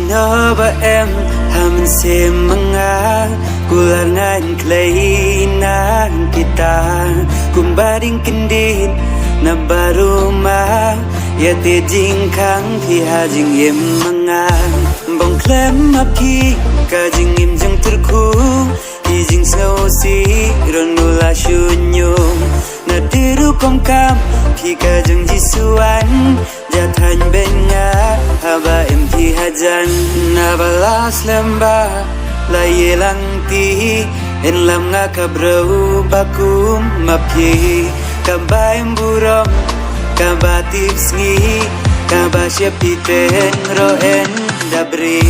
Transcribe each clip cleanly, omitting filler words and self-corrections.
nó ba em ham xem manga kulangan clay na kita kung bading kindin na baruma ya te jing khang thì ha jing yem manga bong klem api ka jing im jang terku thì jing sâu si ronula shunyo na diru kom kam thì ka jang jisuan ja thành bên nga haba em thì hajan na balas lamba la yelang ti en lam nga kabrau bakum mapi kabay burong kabatip sngi kabasya piten roen dabri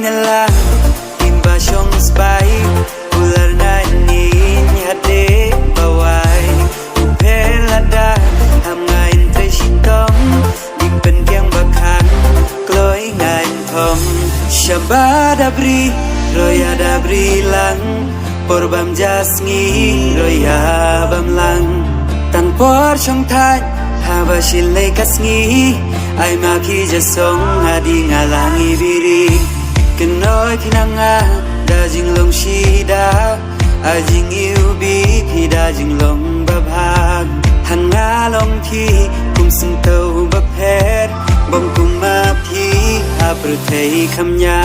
nila imbasyong spy ular na hade bawai upelada ham ngain tay sitong dipen kyang bakhan kloy ngain thom shabadabri roya dabri lang porbam jasngi roya bam lang tan por chong thai haba shilai kasngi ai ma khi jasong hadi ngalangi biri Kenoi kinanga da jing long shida a jing yêu bi khi da jing long ba bhag han nga long thi kum sing tau ba phet bom kum ma phi a pru thei kham nya